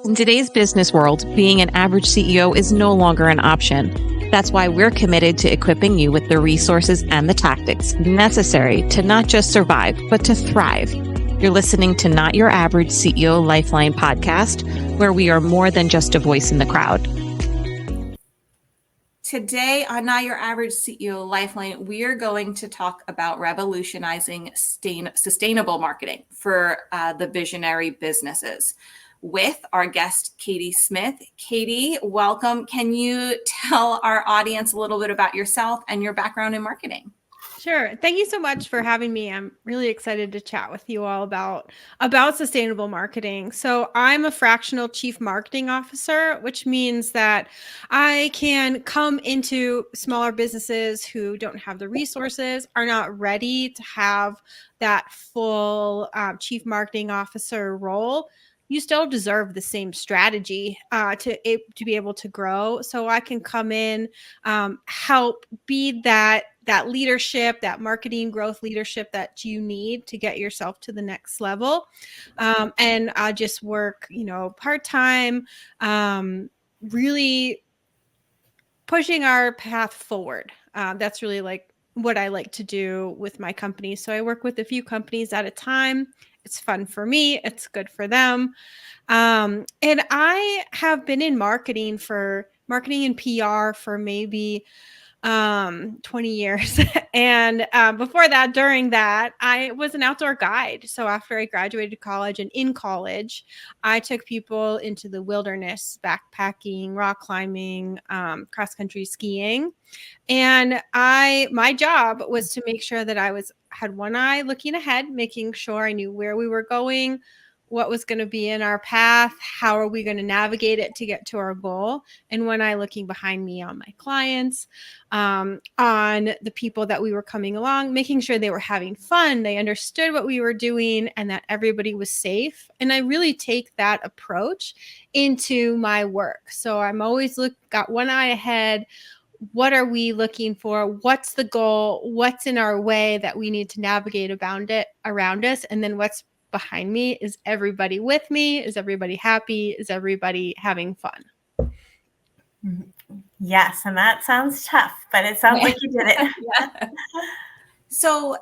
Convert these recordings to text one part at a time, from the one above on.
In today's business world, being an average CEO is no longer an option. That's why we're committed to equipping you with the resources and the tactics necessary to not just survive, but to thrive. You're listening to Not Your Average CEO Lifeline podcast, where we are more than just a voice in the crowd. Today on Not Your Average CEO Lifeline, we are going to talk about revolutionizing sustainable marketing for the visionary businesses with our guest, Katie Smith. Katie, welcome. Can you tell our audience a little bit about yourself and your background in marketing? Sure. Thank you so much for having me. I'm really excited to chat with you all about sustainable marketing. So I'm a fractional chief marketing officer, which means that I can come into smaller businesses who don't have the resources, are not ready to have that full chief marketing officer role. You still deserve the same strategy to be able to grow. So I can come in, help be that leadership, that marketing growth leadership that you need to get yourself to the next level. And I just work, part-time, really pushing our path forward. That's really like what I like to do with my company. So I work with a few companies at a time. It's fun for me. It's good for them. And I have been in marketing and PR for maybe 20 years. And before that, during that, I was an outdoor guide. So after I graduated college and in college, I took people into the wilderness, backpacking, rock climbing, cross-country skiing. And my job was to make sure that I had one eye looking ahead, making sure I knew where we were going, what was going to be in our path, how are we going to navigate it to get to our goal, and one eye looking behind me on my clients, on the people that we were coming along, making sure they were having fun, they understood what we were doing, and that everybody was safe. And I really take that approach into my work. So I'm always got one eye ahead. What are we looking for? What's the goal? What's in our way that we need to navigate around us? And then what's behind me? Is everybody with me? Is everybody happy? Is everybody having fun? Yes, and that sounds tough, but it sounds like you did it. Yeah. So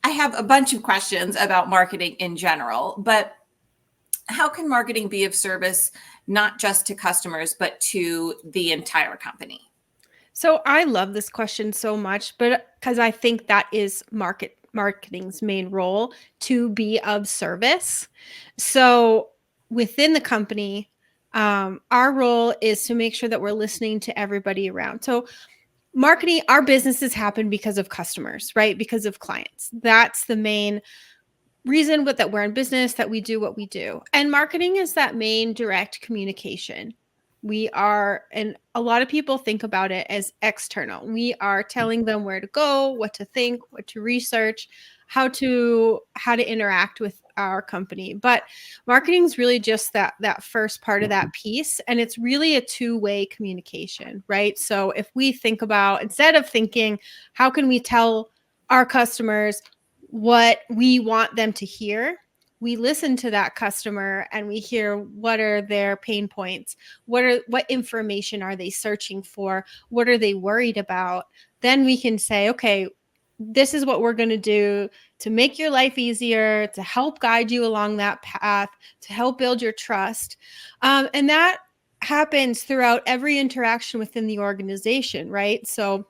I have a bunch of questions about marketing in general, but how can marketing be of service not just to customers, but to the entire company? So I love this question so much, but because I think that is marketing's main role, to be of service. So within the company, our role is to make sure that we're listening to everybody around. So marketing, our businesses happen because of customers, right? Because of clients. That's the main reason that we're in business, that we do what we do. And marketing is that main direct communication. And a lot of people think about it as external. We are telling them where to go, what to think, what to research, how to interact with our company. But marketing is really just that first part of that piece. And it's really a two-way communication, right? So if we think about, instead of thinking, how can we tell our customers what we want them to hear, we listen to that customer and we hear what are their pain points, what information are they searching for, what are they worried about. Then we can say, okay, this is what we're going to do to make your life easier, to help guide you along that path, to help build your trust. And that happens throughout every interaction within the organization, right? So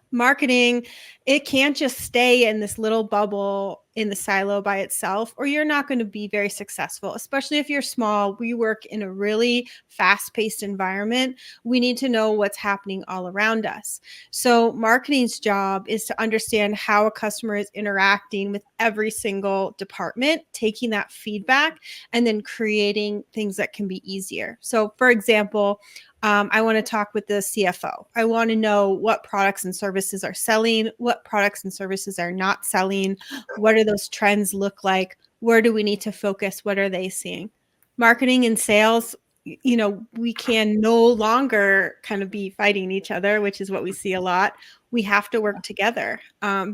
marketing, it can't just stay in this little bubble in the silo by itself, or you're not going to be very successful, especially if you're small. We work in a really fast-paced environment. We need to know what's happening all around us. So marketing's job is to understand how a customer is interacting with every single department, taking that feedback, and then creating things that can be easier. So for example, I want to talk with the CFO. I want to know what products and services are selling, what products and services are not selling, what do those trends look like, where do we need to focus, what are they seeing? Marketing and sales, we can no longer kind of be fighting each other, which is what we see a lot. We have to work together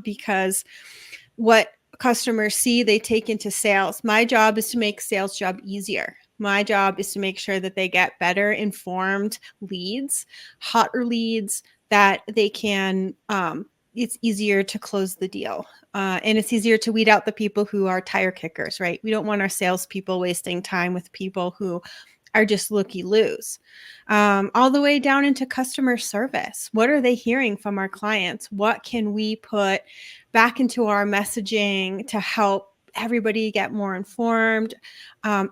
because what customers see, they take into sales. My job is to make sales job easier. My job is to make sure that they get better informed leads, hotter leads that they can, it's easier to close the deal. And it's easier to weed out the people who are tire kickers, right? We don't want our salespeople wasting time with people who are just looky-loos. All the way down into customer service. What are they hearing from our clients? What can we put back into our messaging to help everybody get more informed?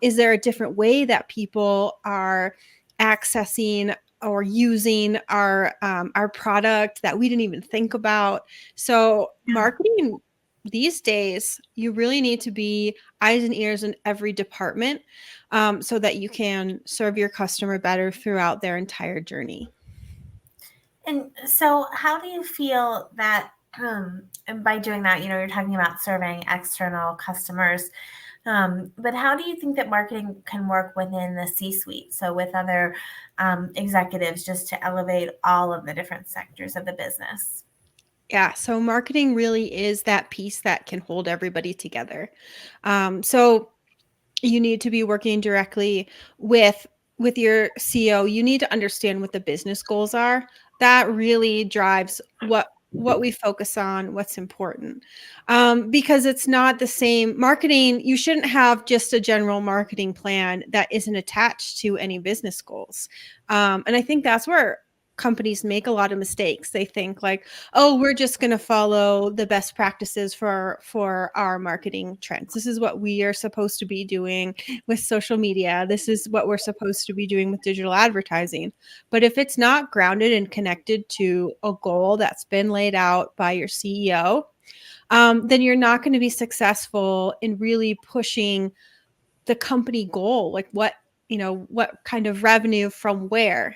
Is there a different way that people are accessing or using our product that we didn't even think about? So marketing these days, you really need to be eyes and ears in every department, so that you can serve your customer better throughout their entire journey. And so how do you feel that and by doing that, you're talking about serving external customers, but how do you think that marketing can work within the C-suite? So with other executives, just to elevate all of the different sectors of the business? Yeah, so marketing really is that piece that can hold everybody together. So you need to be working directly with your CEO. You need to understand what the business goals are. That really drives what we focus on, what's important. Because it's not the same marketing. You shouldn't have just a general marketing plan that isn't attached to any business goals. And I think that's where companies make a lot of mistakes. They think like, oh, we're just going to follow the best practices for our marketing trends. This is what we are supposed to be doing with social media. This is what we're supposed to be doing with digital advertising. But if it's not grounded and connected to a goal that's been laid out by your CEO, then you're not going to be successful in really pushing the company goal, like what kind of revenue from where.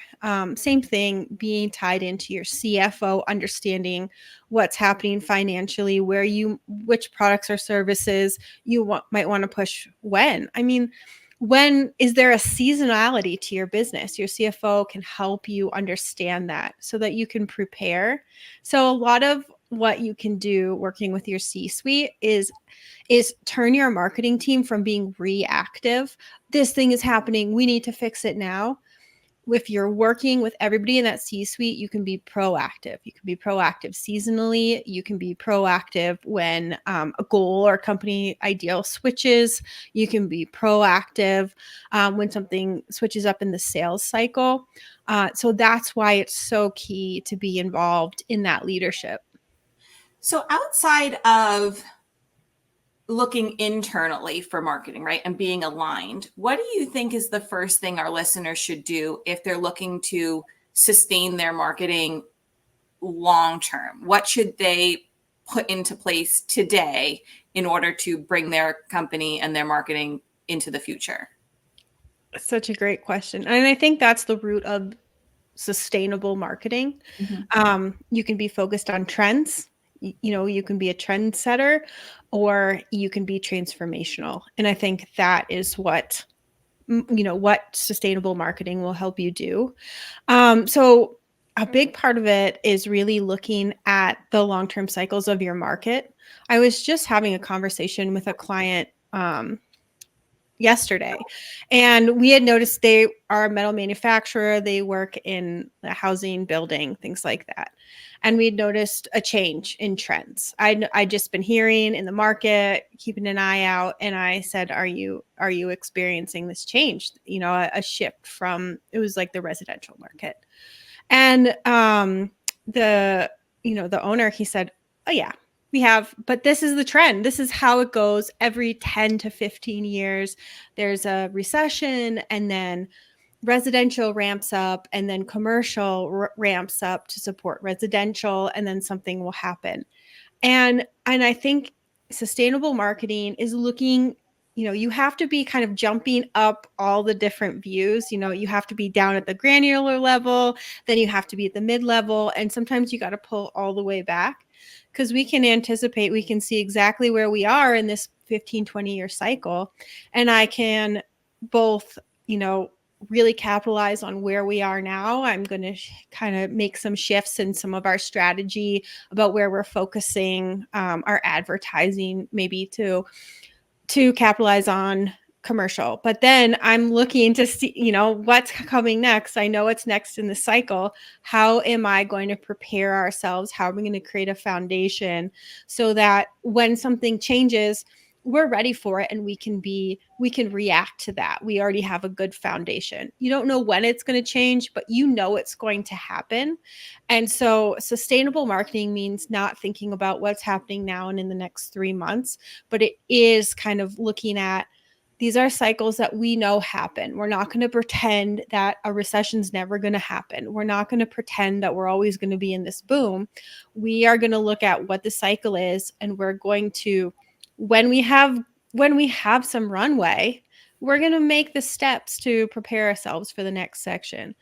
Same thing being tied into your CFO, understanding what's happening financially, which products or services you might want to push when. I mean, when is there a seasonality to your business? Your CFO can help you understand that so that you can prepare. So a lot of what you can do working with your C-suite is turn your marketing team from being reactive. This thing is happening, we need to fix it now. If you're working with everybody in that C-suite, you can be proactive. You can be proactive seasonally. You can be proactive when a goal or company ideal switches. You can be proactive when something switches up in the sales cycle. So that's why it's so key to be involved in that leadership. So outside of looking internally for marketing, right, and being aligned, what do you think is the first thing our listeners should do if they're looking to sustain their marketing long term? What should they put into place today in order to bring their company and their marketing into the future? Such a great question. And I think that's the root of sustainable marketing. You can be focused on trends. You can be a trendsetter, or you can be transformational. And I think that is what sustainable marketing will help you do. So a big part of it is really looking at the long-term cycles of your market. I was just having a conversation with a client yesterday, and we had noticed they are a metal manufacturer. They work in the housing, building, things like that. And we'd noticed a change in trends. I'd just been hearing in the market, keeping an eye out. And I said, are you experiencing this change? A shift from, it was like the residential market. And the owner, he said, oh yeah, we have, but this is the trend. This is how it goes every 10 to 15 years. There's a recession, and then residential ramps up, and then commercial ramps up to support residential, and then something will happen. And I think sustainable marketing is looking, you have to be kind of jumping up all the different views. You have to be down at the granular level, then you have to be at the mid-level, and sometimes you got to pull all the way back, because we can see exactly where we are in this 15, 20-year cycle. And I can both, really capitalize on where we are now. I'm going to kind of make some shifts in some of our strategy about where we're focusing our advertising, maybe to capitalize on commercial. But then I'm looking to see, what's coming next. I know what's next in the cycle. How am I going to prepare ourselves? How are we going to create a foundation so that when something changes, we're ready for it and we can react to that. We already have a good foundation. You don't know when it's going to change, but it's going to happen. And so sustainable marketing means not thinking about what's happening now and in the next 3 months, but it is kind of looking at, these are cycles that we know happen. We're not going to pretend that a recession's never going to happen. We're not going to pretend that we're always going to be in this boom. We are going to look at what the cycle is, and we're going to, when we have some runway, we're going to make the steps to prepare ourselves for the next section.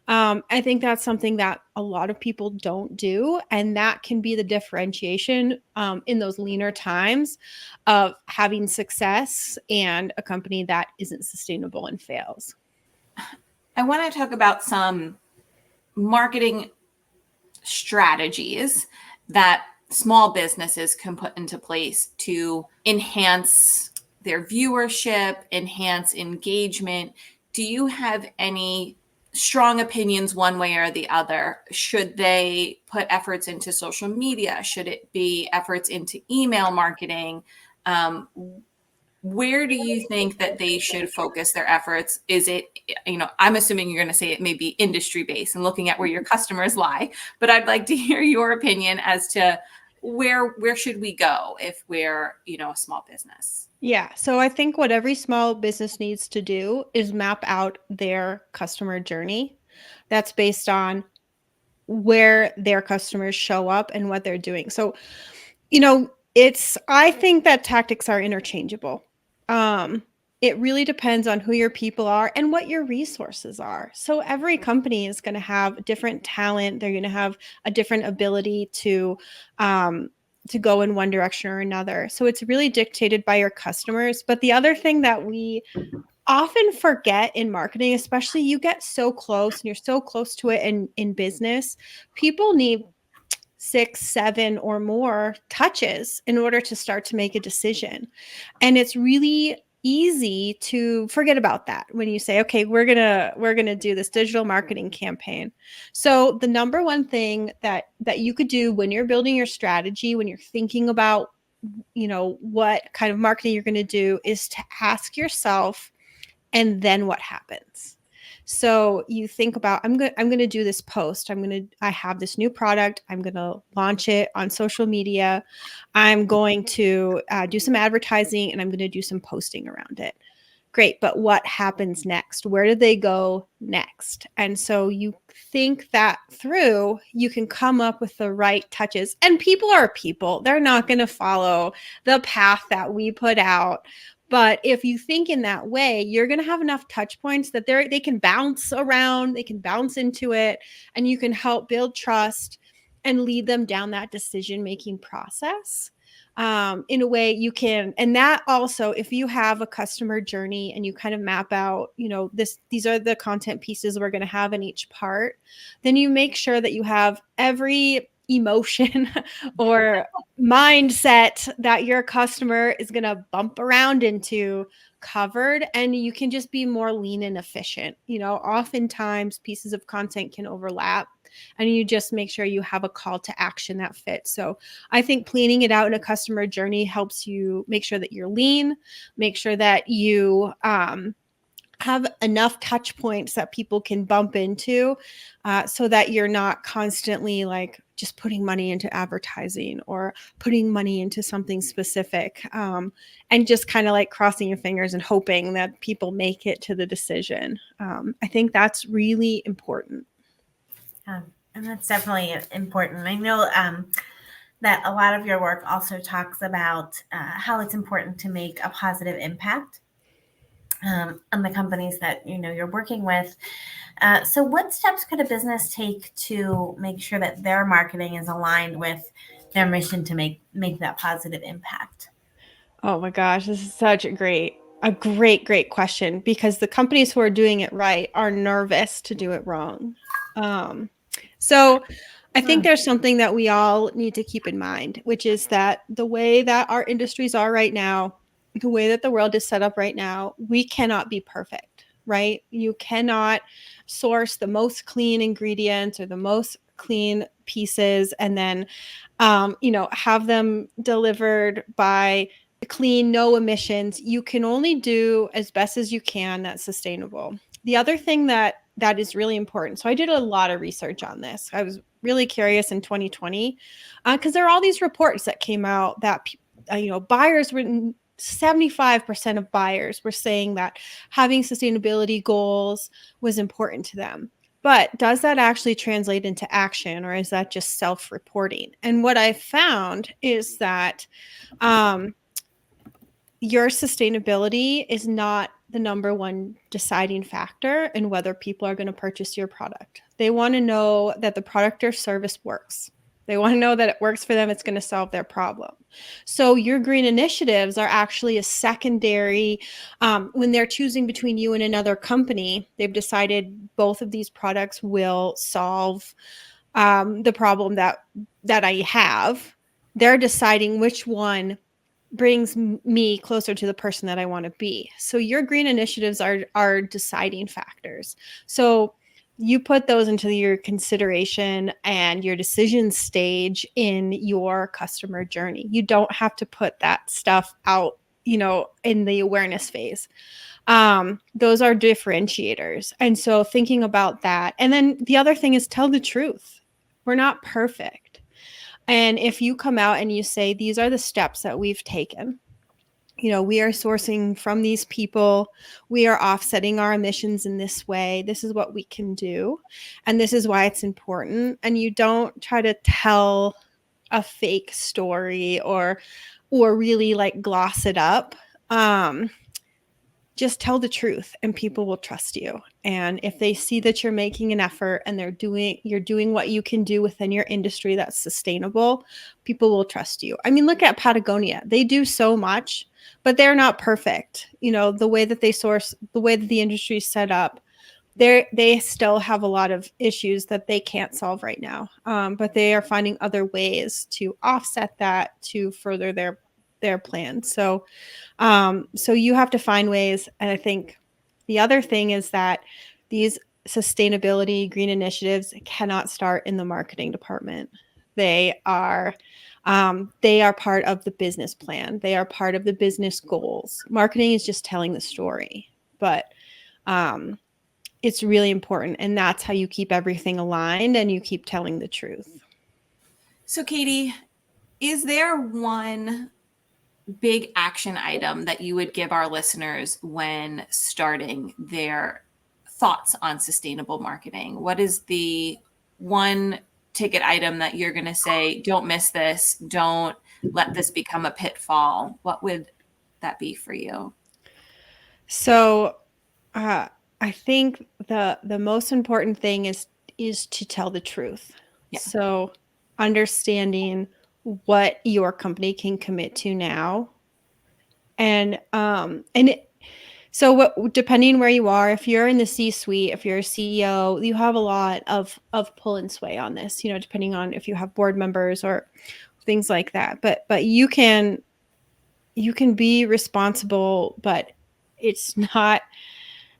I think that's something that a lot of people don't do. And that can be the differentiation in those leaner times of having success and a company that isn't sustainable and fails. I want to talk about some marketing strategies that small businesses can put into place to enhance their viewership, enhance engagement. Do you have any strong opinions one way or the other? Should they put efforts into social media? Should it be efforts into email marketing? Where do you think that they should focus their efforts? Is it, I'm assuming you're going to say it may be industry based and looking at where your customers lie, but I'd like to hear your opinion as to where should we go if we're, a small business? Yeah. So I think what every small business needs to do is map out their customer journey. That's based on where their customers show up and what they're doing. So, I think that tactics are interchangeable. It really depends on who your people are and what your resources are. So every company is going to have different talent. They're going to have a different ability to go in one direction or another. So it's really dictated by your customers. But the other thing that we often forget in marketing, especially, you get so close and you're so close to it in business, people need 6, 7 or more touches in order to start to make a decision. And it's really easy to forget about that when you say, okay, we're gonna do this digital marketing campaign. So the number one thing that you could do when you're building your strategy, when you're thinking about what kind of marketing you're going to do, is to ask yourself, and then what happens? So you think about, I'm going to do this post. I have this new product. I'm going to launch it on social media. I'm going to do some advertising, and I'm going to do some posting around it. Great. But what happens next? Where do they go next? And so you think that through, you can come up with the right touches. And people are people. They're not going to follow the path that we put out. But if you think in that way, you're going to have enough touch points that they can bounce around, they can bounce into it, and you can help build trust and lead them down that decision-making process. In a way you can, and that also, if you have a customer journey and you kind of map out, these are the content pieces we're going to have in each part, then you make sure that you have every emotion or mindset that your customer is going to bump around into covered, and you can just be more lean and efficient. Oftentimes pieces of content can overlap, and you just make sure you have a call to action that fits. So I think planning it out in a customer journey helps you make sure that you're lean, make sure that you have enough touch points that people can bump into, so that you're not constantly like just putting money into advertising or putting money into something specific, and just kind of like crossing your fingers and hoping that people make it to the decision. I think that's really important. And that's definitely important. I know that a lot of your work also talks about how it's important to make a positive impact on the companies that you're working with. So what steps could a business take to make sure that their marketing is aligned with their mission to make that positive impact? Oh my gosh, this is such a great question, because the companies who are doing it right are nervous to do it wrong. So I think there's something that we all need to keep in mind, which is that the way that our industries are right now, the way that the world is set up right now, we cannot be perfect, right? You cannot source the most clean ingredients or the most clean pieces and then, have them delivered by clean, no emissions. You can only do as best as you can that's sustainable. The other thing that is really important. So I did a lot of research on this. I was really curious in 2020 because there are all these reports that came out that buyers were 75% of buyers were saying that having sustainability goals was important to them. But does that actually translate into action, or is that just self-reporting? And what I found is that your sustainability is not the number one deciding factor in whether people are going to purchase your product. They want to know that the product or service works. They want to know that it works for them. It's going to solve their problem. So your green initiatives are actually a secondary, when they're choosing between you and another company, they've decided both of these products will solve the problem that I have. They're deciding which one brings me closer to the person that I want to be. So your green initiatives are deciding factors. So you put those into your consideration and your decision stage in your customer journey. You don't have to put that stuff out, in the awareness phase. Those are differentiators. And so thinking about that. And then the other thing is tell the truth. We're not perfect. And if you come out and you say, these are the steps that we've taken, we are sourcing from these people, we are offsetting our emissions in this way, this is what we can do, and this is why it's important. And you don't try to tell a fake story or really like gloss it up. Just tell the truth and people will trust you. And if they see that you're making an effort and you're doing what you can do within your industry that's sustainable, people will trust you. I mean, look at Patagonia. They do so much, but they're not perfect. The way that they source, the way that the industry is set up, they still have a lot of issues that they can't solve right now. But they are finding other ways to offset that to further their plan. So you have to find ways. And I think the other thing is that these sustainability green initiatives cannot start in the marketing department. They are part of the business plan. They are part of the business goals. Marketing is just telling the story, but it's really important. And that's how you keep everything aligned and you keep telling the truth. So Katie, is there one big action item that you would give our listeners when starting their thoughts on sustainable marketing? What is the one ticket item that you're going to say, don't miss this, don't let this become a pitfall? What would that be for you? So I think the most important thing is to tell the truth. Yeah. So understanding what your company can commit to now. And depending where you are, if you're in the C-suite, if you're a CEO, you have a lot of pull and sway on this, depending on if you have board members or things like that. But you can be responsible, but it's not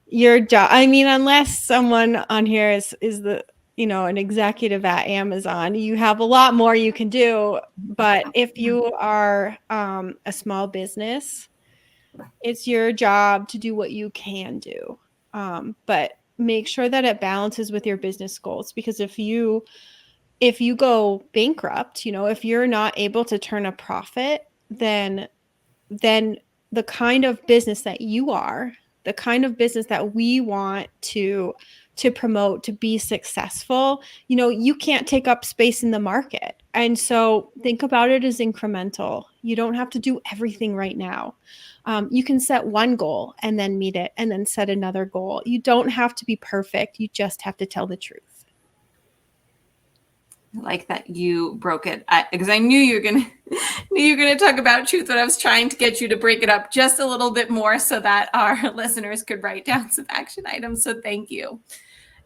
your job. I mean, unless someone on here is the an executive at Amazon, you have a lot more you can do. But if you are a small business, it's your job to do what you can do. But make sure that it balances with your business goals, because if you go bankrupt, if you're not able to turn a profit, then the kind of business that you are, the kind of business that we want to promote to be successful, you can't take up space in the market. And so think about it as incremental. You don't have to do everything right now. You can set one goal and then meet it and then set another goal. You don't have to be perfect. You just have to tell the truth. I like that you broke it, because I knew you were gonna talk about truth, but I was trying to get you to break it up just a little bit more so that our listeners could write down some action items. So thank you.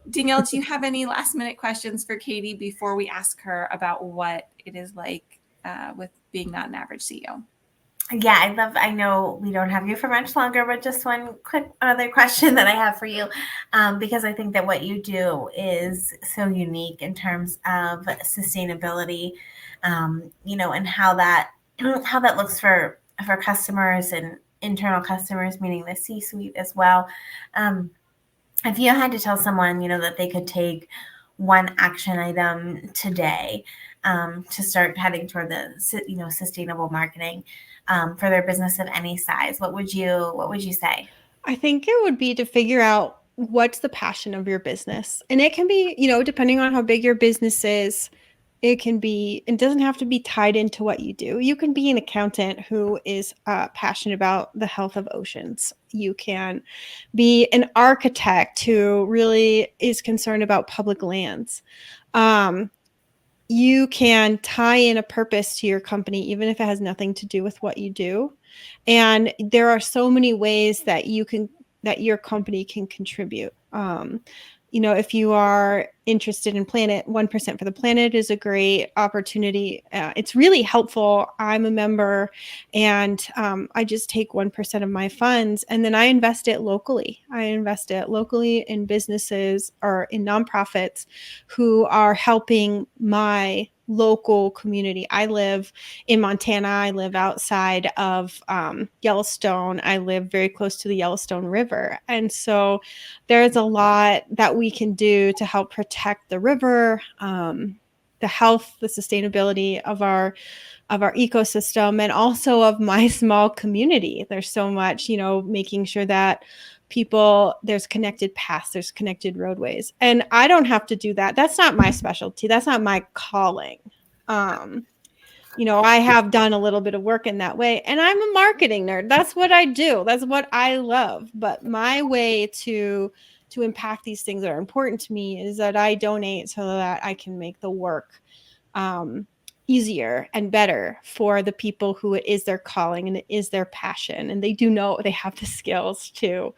Danielle, do you have any last minute questions for Katie before we ask her about what it is like with being not an average CEO? Yeah, I know we don't have you for much longer, but just one quick other question that I have for you, because I think that what you do is so unique in terms of sustainability, and how that how that looks for customers and internal customers, meaning the C-suite as well. Um, if you had to tell someone, that they could take one action item today, to start heading toward the, sustainable marketing, for their business of any size, what would you say? I think it would be to figure out what's the passion of your business. And it can be, depending on how big your business is, it doesn't have to be tied into what you do. You can be an accountant who is passionate about the health of oceans. You can be an architect who really is concerned about public lands. Um, you can tie in a purpose to your company, even if it has nothing to do with what you do. And there are so many ways that your company can contribute. If you are interested in planet 1% for the planet is a great opportunity. It's really helpful. I'm a member, and I just take 1% of my funds, and then I invest it locally. I invest it locally in businesses or in nonprofits who are helping my local community. I live in Montana. I live outside of Yellowstone. I live very close to the Yellowstone River. And so there's a lot that we can do to help protect the river, the health, the sustainability of our ecosystem, and also of my small community. There's so much, making sure that there's connected paths, there's connected roadways. And I don't have to do that. That's not my specialty. That's not my calling. I have done a little bit of work in that way, and I'm a marketing nerd. That's what I do. That's what I love. But my way to impact these things that are important to me is that I donate so that I can make the work easier and better for the people who it is their calling and it is their passion, and they do know they have the skills to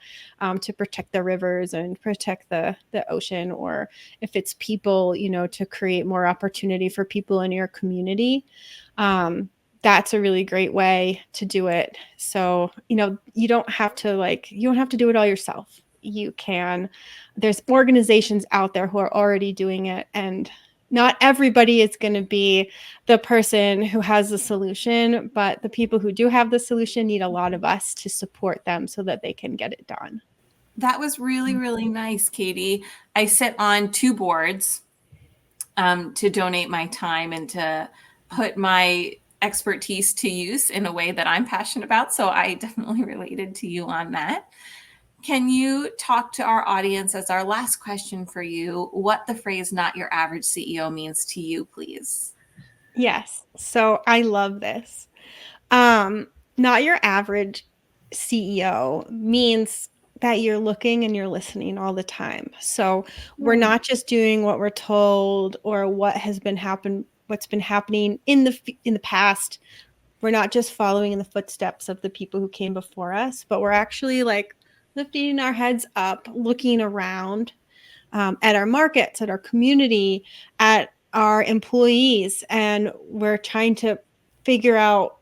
protect the rivers and protect the ocean, or if it's people, to create more opportunity for people in your community. That's a really great way to do it. So, you don't have to do it all yourself. There's organizations out there who are already doing it, and not everybody is going to be the person who has the solution, but the people who do have the solution need a lot of us to support them so that they can get it done. That was really, really nice, Katie. I sit on 2 boards to donate my time and to put my expertise to use in a way that I'm passionate about. So I definitely related to you on that. Can you talk to our audience as our last question for you, what the phrase "not your average CEO" means to you, please? Yes. So I love this. Not your average CEO means that you're looking and you're listening all the time. So we're not just doing what we're told or what's been happening in the past. We're not just following in the footsteps of the people who came before us, but we're actually lifting our heads up, looking around at our markets, at our community, at our employees, and we're trying to figure out,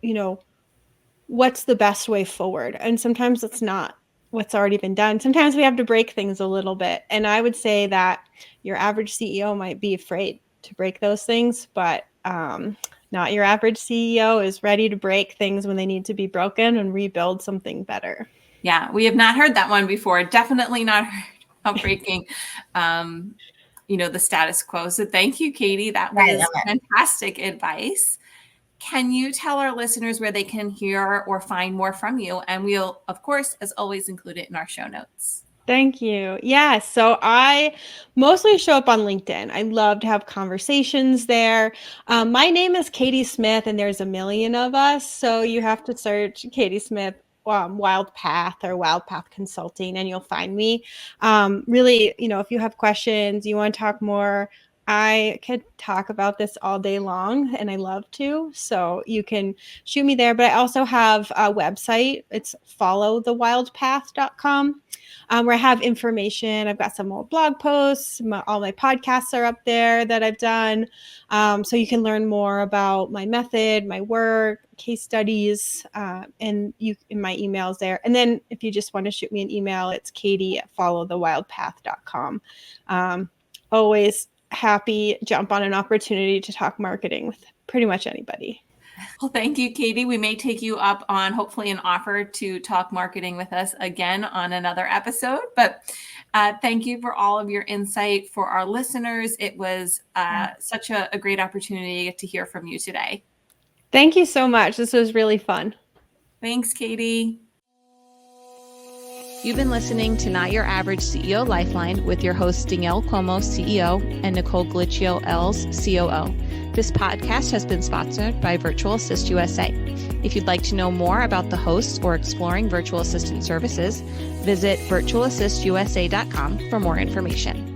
what's the best way forward. And sometimes it's not what's already been done. Sometimes we have to break things a little bit. And I would say that your average CEO might be afraid to break those things, but not your average CEO is ready to break things when they need to be broken and rebuild something better. Yeah, we have not heard that one before. Definitely not heard about breaking, the status quo. So thank you, Katie. That was fantastic advice. Can you tell our listeners where they can hear or find more from you? And we'll, of course, as always, include it in our show notes. Thank you. Yeah, so I mostly show up on LinkedIn. I love to have conversations there. My name is Katie Smith, and there's a million of us. So you have to search Katie Smith Wild Path or Wild Path Consulting, and you'll find me. Really, if you have questions, you want to talk more I could talk about this all day long, and I love to. So you can shoot me there. But I also have a website. It's followthewildpath.com, where I have information. I've got some old blog posts. All my podcasts are up there that I've done. So you can learn more about my method, my work, case studies, and my email's there. And then if you just want to shoot me an email, it's katie@followthewildpath.com. Always happy jump on an opportunity to talk marketing with pretty much anybody. Well, thank you, Katie. We may take you up on hopefully an offer to talk marketing with us again on another episode. But thank you for all of your insight for our listeners. It was such a great opportunity to hear from you today. Thank you so much. This was really fun. Thanks, Katie. You've been listening to Not Your Average CEO Lifeline with your hosts Danielle Cuomo, CEO, and Nicole Glitchio, Els, COO. This podcast has been sponsored by Virtual Assist USA. If you'd like to know more about the hosts or exploring virtual assistant services, visit virtualassistusa.com for more information.